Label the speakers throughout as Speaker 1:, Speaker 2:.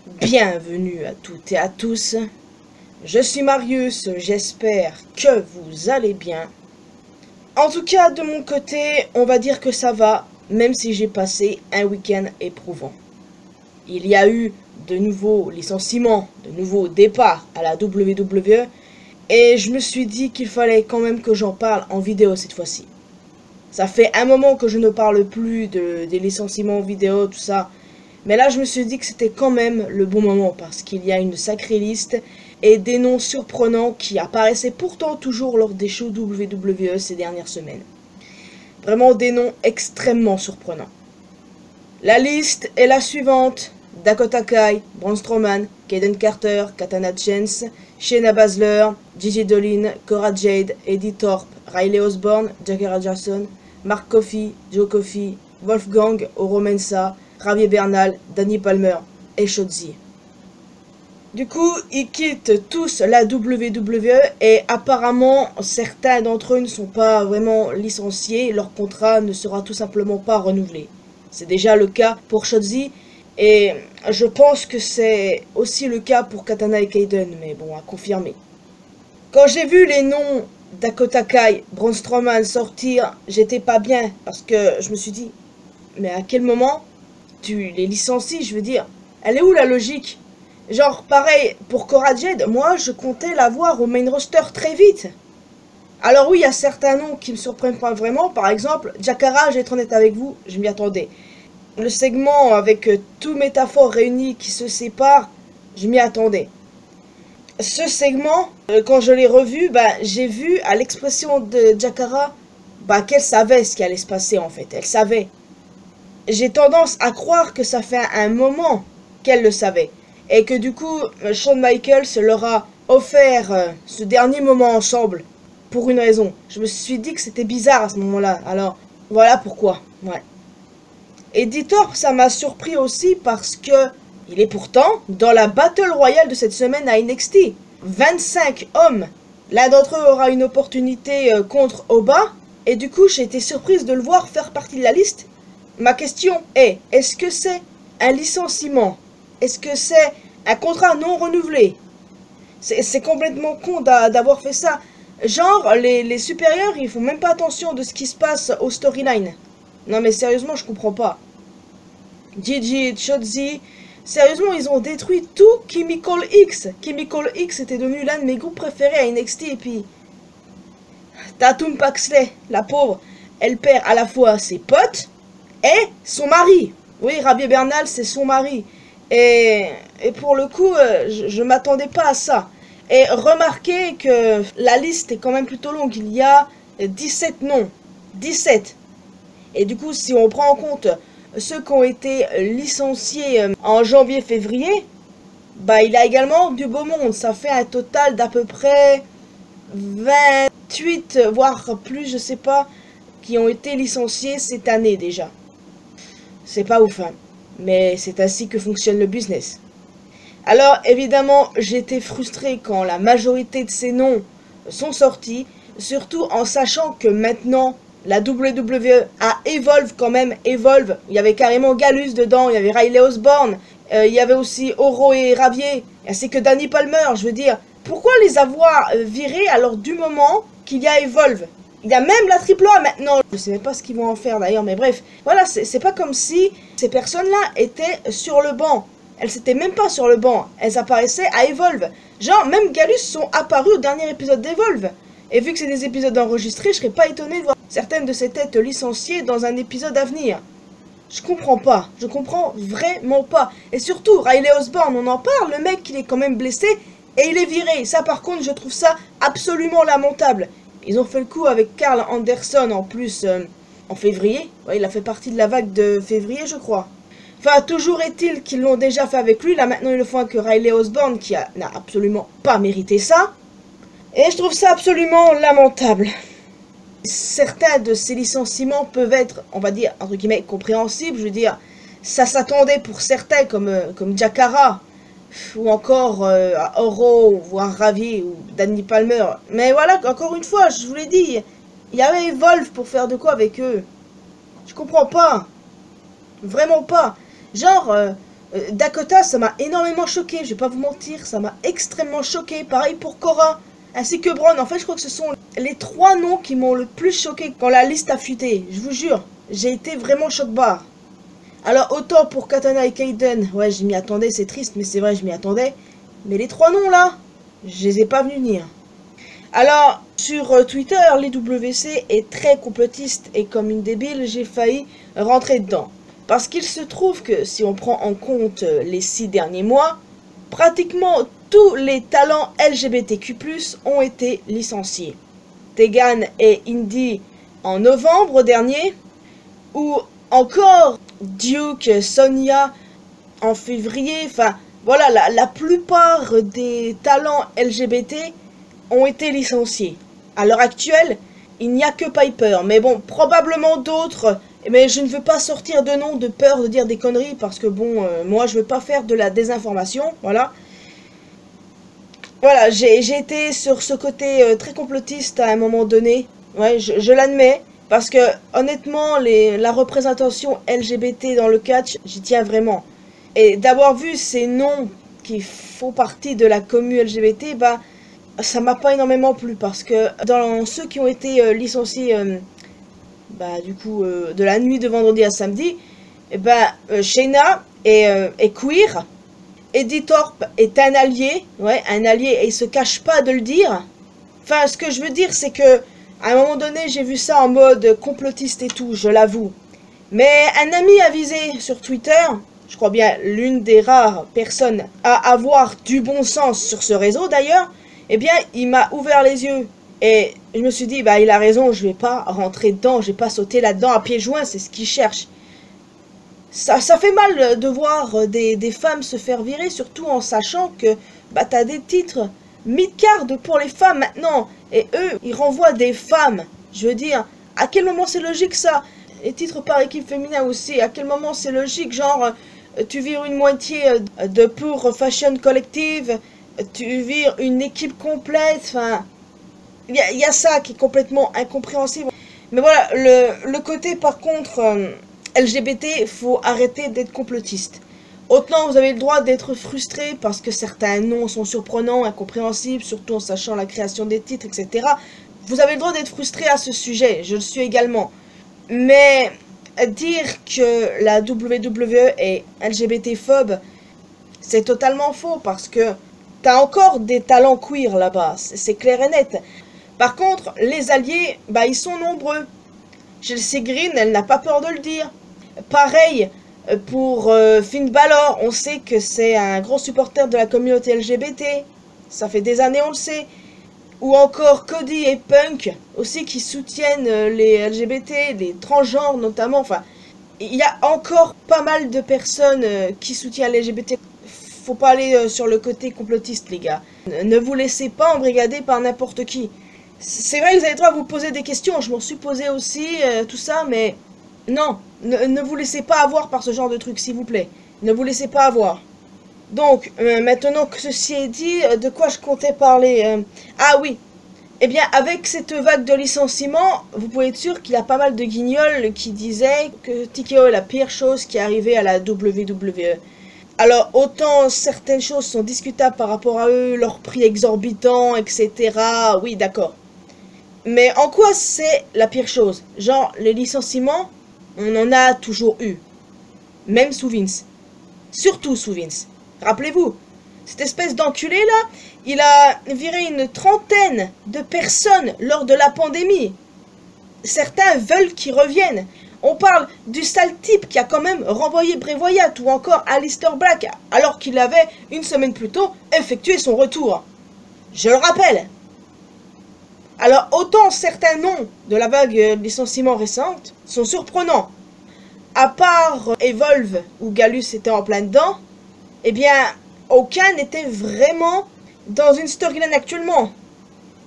Speaker 1: Bienvenue à toutes et à tous. Je suis Marius, j'espère que vous allez bien. En tout cas, de mon côté, on va dire que ça va, même si j'ai passé un week-end éprouvant. Il y a eu de nouveaux licenciements, de nouveaux départs à la WWE, et je me suis dit qu'il fallait quand même que j'en parle en vidéo cette fois-ci. Ça fait un moment que je ne parle plus des licenciements vidéo, tout ça. Mais là, je me suis dit que c'était quand même le bon moment parce qu'il y a une sacrée liste et des noms surprenants qui apparaissaient pourtant toujours lors des shows WWE ces dernières semaines. Vraiment des noms extrêmement surprenants. La liste est la suivante. Dakota Kai, Braun Strowman, Kayden Carter, Katana Chance, Shayna Baszler, Gigi Dolin, Cora Jade, Eddie Thorpe, Riley Osborne, Jakara Jackson, Mark Coffey, Joe Coffey, Wolfgang, Oro Mensah, Javier Bernal, Danny Palmer et Shotzi. Du coup, ils quittent tous la WWE et apparemment certains d'entre eux ne sont pas vraiment licenciés, leur contrat ne sera tout simplement pas renouvelé. C'est déjà le cas pour Shotzi et je pense que c'est aussi le cas pour Katana et Kayden, mais bon, à confirmer. Quand j'ai vu les noms Dakota Kai, Braun Strowman sortir, j'étais pas bien parce que je me suis dit, mais à quel moment tu les licencies, je veux dire. Elle est où la logique? Genre, pareil, pour Cora Jade, moi, je comptais la voir au main roster très vite. Alors oui, il y a certains noms qui me surprennent pas vraiment. Par exemple, Jakara, je vais être honnête avec vous, je m'y attendais. Le segment avec tout métaphore réunis qui se séparent, je m'y attendais. Ce segment, quand je l'ai revu, j'ai vu à l'expression de Jakara qu'elle savait ce qui allait se passer en fait. Elle savait. J'ai tendance à croire que ça fait un moment qu'elle le savait. Et que du coup, Shawn Michaels leur a offert ce dernier moment ensemble. Pour une raison. Je me suis dit que c'était bizarre à ce moment-là. Alors, voilà pourquoi. Ouais. Eddie Thorpe, ça m'a surpris aussi parce que il est pourtant dans la Battle Royale de cette semaine à NXT. 25 hommes. L'un d'entre eux aura une opportunité contre Oba. Et du coup, j'ai été surprise de le voir faire partie de la liste. Ma question est, est-ce que c'est un licenciement? Est-ce que c'est un contrat non renouvelé? C'est complètement con d'avoir fait ça. Genre, les supérieurs, ils font même pas attention de ce qui se passe au storyline. Non mais sérieusement, je comprends pas. Gigi, Shotzi, sérieusement, ils ont détruit tout Chemical X. Chemical X était devenu l'un de mes groupes préférés à NXT et puis... Tatum Paxley, la pauvre, elle perd à la fois ses potes et son mari. Oui, Javier Bernal, c'est son mari. Et pour le coup, je m'attendais pas à ça. Et remarquez que la liste est quand même plutôt longue. Il y a 17 noms. 17. Et du coup, si on prend en compte ceux qui ont été licenciés en janvier-février, il y a également du beau monde. Ça fait un total d'à peu près 28, voire plus, je sais pas, qui ont été licenciés cette année déjà. C'est pas ouf, hein. Mais c'est ainsi que fonctionne le business. Alors, évidemment, j'étais frustré quand la majorité de ces noms sont sortis, surtout en sachant que maintenant, la WWE a Evolve quand même, Evolve. Il y avait carrément Gallus dedans, il y avait Riley Osborne, il y avait aussi Oro et Ravier, ainsi que Danny Palmer, je veux dire. Pourquoi les avoir virés alors du moment qu'il y a Evolve? Il y a même la AAA maintenant. Je sais même pas ce qu'ils vont en faire d'ailleurs, mais bref. Voilà, c'est pas comme si ces personnes-là étaient sur le banc. Elles étaient même pas sur le banc. Elles apparaissaient à Evolve. Genre, même Gallus sont apparus au dernier épisode d'Evolve. Et vu que c'est des épisodes enregistrés, je serais pas étonné de voir certaines de ces têtes licenciées dans un épisode à venir. Je comprends pas. Je comprends vraiment pas. Et surtout, Riley Osborne, on en parle. Le mec, il est quand même blessé et il est viré. Ça, par contre, je trouve ça absolument lamentable. Ils ont fait le coup avec Karl Anderson en plus en février. Ouais, il a fait partie de la vague de février, je crois. Enfin, toujours est-il qu'ils l'ont déjà fait avec lui. Là, maintenant, ils le font avec Riley Osborne, qui n'a absolument pas mérité ça. Et je trouve ça absolument lamentable. Certains de ces licenciements peuvent être, on va dire, entre guillemets, compréhensibles. Je veux dire, ça s'attendait pour certains, comme Jakara, ou encore Oro, voire Ravier, ou Danny Palmer. Mais voilà, encore une fois, je vous l'ai dit, il y avait Evolve pour faire de quoi avec eux. Je comprends pas. Vraiment pas. Genre, Dakota, ça m'a énormément choqué, je vais pas vous mentir, ça m'a extrêmement choqué. Pareil pour Cora, ainsi que Braun. En fait, je crois que ce sont les 3 noms qui m'ont le plus choqué quand la liste a fuité. Je vous jure, j'ai été vraiment choc-barre. Alors, autant pour Katana et Kaiden, ouais, je m'y attendais, c'est triste, mais c'est vrai, je m'y attendais. Mais les 3 noms là, je les ai pas vus venir. Alors, sur Twitter, l'IWC est très complotiste et comme une débile, j'ai failli rentrer dedans. Parce qu'il se trouve que si on prend en compte les 6 derniers mois, pratiquement tous les talents LGBTQ+, ont été licenciés. Tegan et Indy en novembre dernier, ou encore Duke, Sonia en février, enfin voilà, la plupart des talents LGBT ont été licenciés. À l'heure actuelle, il n'y a que Piper, mais bon, probablement d'autres. Mais je ne veux pas sortir de nom de peur de dire des conneries parce que bon, moi je veux pas faire de la désinformation, voilà. Voilà, j'ai été sur ce côté très complotiste à un moment donné, ouais, je l'admets, parce que honnêtement, la représentation LGBT dans le catch, j'y tiens vraiment. Et d'avoir vu ces noms qui font partie de la commu LGBT, bah, ça m'a pas énormément plu parce que dans ceux qui ont été licenciés... du coup, de la nuit de vendredi à samedi, Shayna est queer, Eddie Thorpe est un allié, ouais, un allié, et il se cache pas de le dire. Enfin, ce que je veux dire, c'est que, à un moment donné, j'ai vu ça en mode complotiste et tout, je l'avoue. Mais un ami avisé sur Twitter, je crois bien l'une des rares personnes à avoir du bon sens sur ce réseau d'ailleurs, eh bien, il m'a ouvert les yeux. Et je me suis dit, bah il a raison, je vais pas rentrer dedans, je vais pas sauter là-dedans à pieds joints, c'est ce qu'il cherche. Ça fait mal de voir des femmes se faire virer, surtout en sachant que bah t'as des titres mid-card pour les femmes maintenant. Et eux, ils renvoient des femmes. Je veux dire, à quel moment c'est logique ça? Les titres par équipe féminin aussi, à quel moment c'est logique? Genre, tu vires une moitié de pour Fashion Collective, tu vires une équipe complète, enfin... Il y a ça qui est complètement incompréhensible. Mais voilà, le côté par contre LGBT, faut arrêter d'être complotiste. Autant vous avez le droit d'être frustré parce que certains noms sont surprenants, incompréhensibles, surtout en sachant la création des titres, etc. Vous avez le droit d'être frustré à ce sujet, je le suis également. Mais dire que la WWE est LGBT-phobe, c'est totalement faux parce que t'as encore des talents queer là-bas, c'est clair et net. Par contre, les alliés, bah ils sont nombreux. Chelsea Green, elle n'a pas peur de le dire. Pareil pour Finn Balor, on sait que c'est un gros supporter de la communauté LGBT. Ça fait des années, on le sait. Ou encore Cody et Punk, aussi qui soutiennent les LGBT, les transgenres notamment. Enfin, il y a encore pas mal de personnes qui soutiennent les LGBT. Faut pas aller sur le côté complotiste, les gars. Ne vous laissez pas embrigader par n'importe qui. C'est vrai que vous avez le droit à vous poser des questions, je m'en suis posé aussi, tout ça, mais non, ne vous laissez pas avoir par ce genre de truc, s'il vous plaît. Ne vous laissez pas avoir. Donc, maintenant que ceci est dit, de quoi je comptais parler Ah oui, eh bien, avec cette vague de licenciements, vous pouvez être sûr qu'il y a pas mal de guignols qui disaient que TKO est la pire chose qui est arrivée à la WWE. Alors, autant certaines choses sont discutables par rapport à eux, leur prix exorbitant, etc. Oui, d'accord. Mais en quoi c'est la pire chose? Genre, les licenciements, on en a toujours eu. Même sous Vince. Surtout sous Vince. Rappelez-vous, cette espèce d'enculé là, il a viré une trentaine de personnes lors de la pandémie. Certains veulent qu'ils reviennent. On parle du sale type qui a quand même renvoyé Bray Wyatt ou encore Aleister Black alors qu'il avait, une semaine plus tôt, effectué son retour. Je le rappelle. Alors, autant certains noms de la vague de licenciements récente sont surprenants. À part Evolve, où Gallus était en plein dedans, eh bien, aucun n'était vraiment dans une storyline actuellement.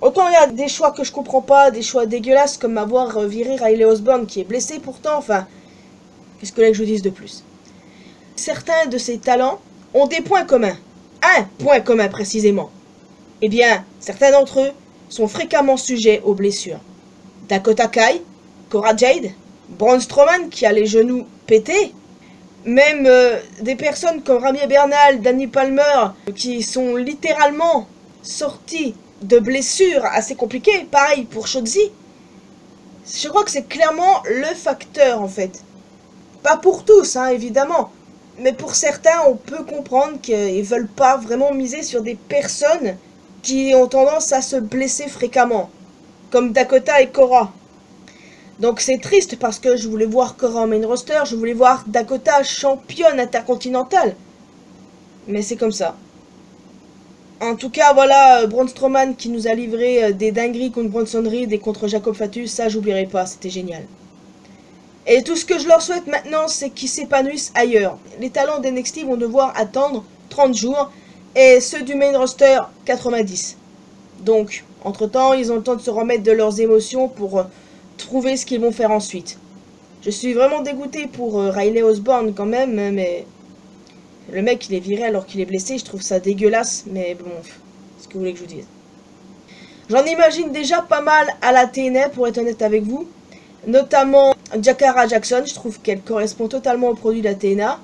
Speaker 1: Autant il y a des choix que je comprends pas, des choix dégueulasses comme avoir viré Riley Osborne qui est blessé pourtant, enfin, qu'est-ce que je vous dise de plus? Certains de ces talents ont des points communs. Un point commun précisément. Eh bien, certains d'entre eux sont fréquemment sujets aux blessures. Dakota Kai, Cora Jade, Braun Strowman qui a les genoux pétés, Même des personnes comme Rami Bernal, Danny Palmer, qui sont littéralement sortis de blessures assez compliquées. Pareil pour Shotzi. Je crois que c'est clairement le facteur en fait. Pas pour tous, hein, évidemment. Mais pour certains, on peut comprendre qu'ils veulent pas vraiment miser sur des personnes qui ont tendance à se blesser fréquemment. Comme Dakota et Cora. Donc c'est triste parce que je voulais voir Cora en main roster, je voulais voir Dakota championne intercontinentale. Mais c'est comme ça. En tout cas, voilà, Braun Strowman qui nous a livré des dingueries contre Bronson Reed et contre Jacob Fatu, ça j'oublierai pas, c'était génial. Et tout ce que je leur souhaite maintenant, c'est qu'ils s'épanouissent ailleurs. Les talents d'NXT vont devoir attendre 30 jours et ceux du main roster 90. Donc, entre-temps, ils ont le temps de se remettre de leurs émotions pour trouver ce qu'ils vont faire ensuite. Je suis vraiment dégoûté pour Riley Osborne quand même, mais le mec il est viré alors qu'il est blessé, je trouve ça dégueulasse, mais bon, ce que vous voulez que je vous dise. J'en imagine déjà pas mal à la TNA pour être honnête avec vous, notamment Jakara Jackson, je trouve qu'elle correspond totalement au produit de la TNA.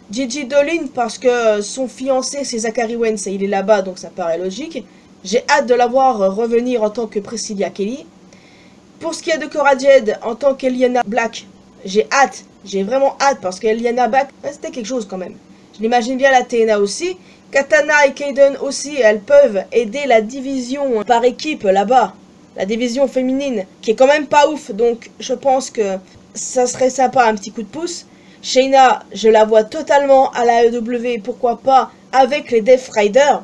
Speaker 1: Gigi Dolin parce que son fiancé c'est Zachary Wentz et il est là-bas donc ça paraît logique. J'ai hâte de la voir revenir en tant que Priscilla Kelly. Pour ce qui est de Cora Jade en tant qu'Eliana Black, j'ai vraiment hâte parce qu'Eliana Black, c'était quelque chose quand même. Je l'imagine bien la TNA aussi. Katana et Kaden aussi, elles peuvent aider la division par équipe là-bas. La division féminine, qui est quand même pas ouf, donc je pense que ça serait sympa un petit coup de pouce. Shayna, je la vois totalement à la AEW, pourquoi pas avec les Death Riders.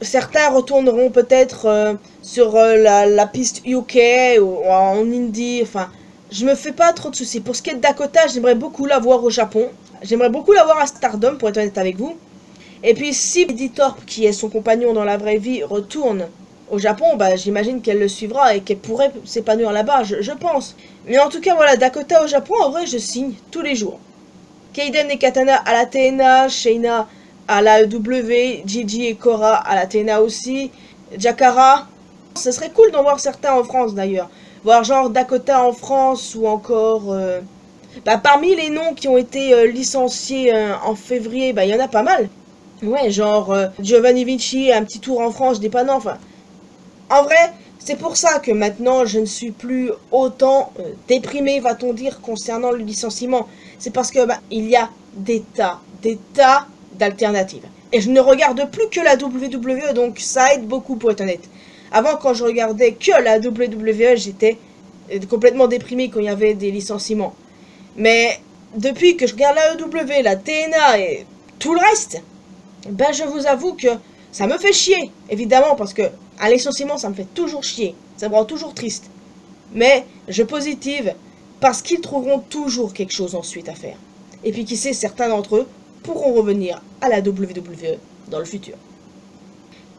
Speaker 1: Certains retourneront peut-être sur la piste UK ou en Indie, enfin, je me fais pas trop de soucis. Pour ce qui est de Dakota, j'aimerais beaucoup la voir au Japon. J'aimerais beaucoup la voir à Stardom, pour être honnête avec vous. Et puis si Eddie Thorpe, qui est son compagnon dans la vraie vie, retourne au Japon, bah, j'imagine qu'elle le suivra et qu'elle pourrait s'épanouir là-bas, je pense. Mais en tout cas, voilà, Dakota au Japon, en vrai, je signe tous les jours. Kaden et Katana à la TNA, Shayna à la AEW, Gigi et Cora à la TNA aussi, Jakara. Ce serait cool d'en voir certains en France d'ailleurs. Voir genre Dakota en France ou encore... Bah, parmi les noms qui ont été licenciés en février, bah, il y en a pas mal. Ouais, genre Giovanni Vinci, un petit tour en France, dépannant, enfin... En vrai, c'est pour ça que maintenant je ne suis plus autant déprimé, va-t-on dire, concernant le licenciement. C'est parce que bah, il y a des tas d'alternatives. Et je ne regarde plus que la WWE, donc ça aide beaucoup pour être honnête. Avant, quand je regardais que la WWE, j'étais complètement déprimé quand il y avait des licenciements. Mais depuis que je regarde la AEW, la TNA et tout le reste, ben je vous avoue que ça me fait chier, évidemment, parce que un licenciement, ça me fait toujours chier. Ça me rend toujours triste. Mais je positive parce qu'ils trouveront toujours quelque chose ensuite à faire. Et puis qui sait, certains d'entre eux pourront revenir à la WWE dans le futur.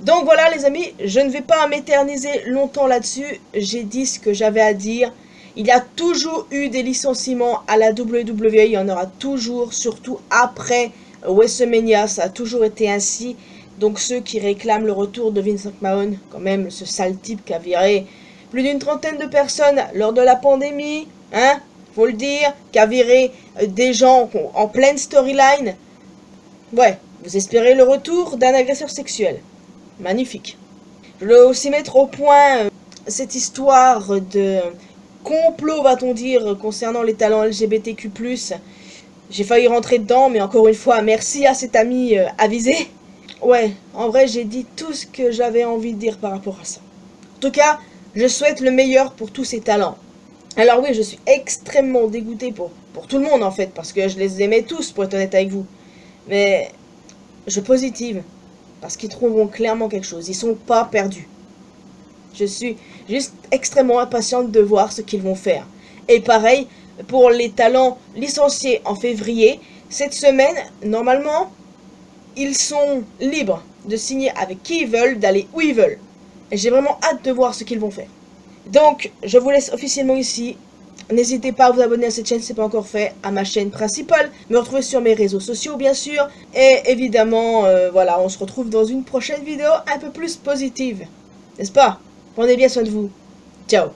Speaker 1: Donc voilà les amis, je ne vais pas m'éterniser longtemps là-dessus. J'ai dit ce que j'avais à dire. Il y a toujours eu des licenciements à la WWE. Il y en aura toujours, surtout après WrestleMania. Ça a toujours été ainsi. Donc ceux qui réclament le retour de Vince McMahon, quand même ce sale type qui a viré plus d'une trentaine de personnes lors de la pandémie, hein, faut le dire, qui a viré des gens en pleine storyline. Ouais, vous espérez le retour d'un agresseur sexuel. Magnifique. Je voulais aussi mettre au point cette histoire de complot, va-t-on dire, concernant les talents LGBTQ+. J'ai failli rentrer dedans, mais encore une fois, merci à cet ami avisé. Ouais, en vrai, j'ai dit tout ce que j'avais envie de dire par rapport à ça. En tout cas, je souhaite le meilleur pour tous ces talents. Alors oui, je suis extrêmement dégoûté pour tout le monde, en fait, parce que je les aimais tous, pour être honnête avec vous. Mais je positive, parce qu'ils trouveront clairement quelque chose. Ils sont pas perdus. Je suis juste extrêmement impatiente de voir ce qu'ils vont faire. Et pareil, pour les talents licenciés en février, cette semaine, normalement... ils sont libres de signer avec qui ils veulent, d'aller où ils veulent. Et j'ai vraiment hâte de voir ce qu'ils vont faire. Donc, je vous laisse officiellement ici. N'hésitez pas à vous abonner à cette chaîne si ce n'est pas encore fait, à ma chaîne principale. Me retrouver sur mes réseaux sociaux, bien sûr. Et évidemment, voilà, on se retrouve dans une prochaine vidéo un peu plus positive. N'est-ce pas? Prenez bien soin de vous. Ciao.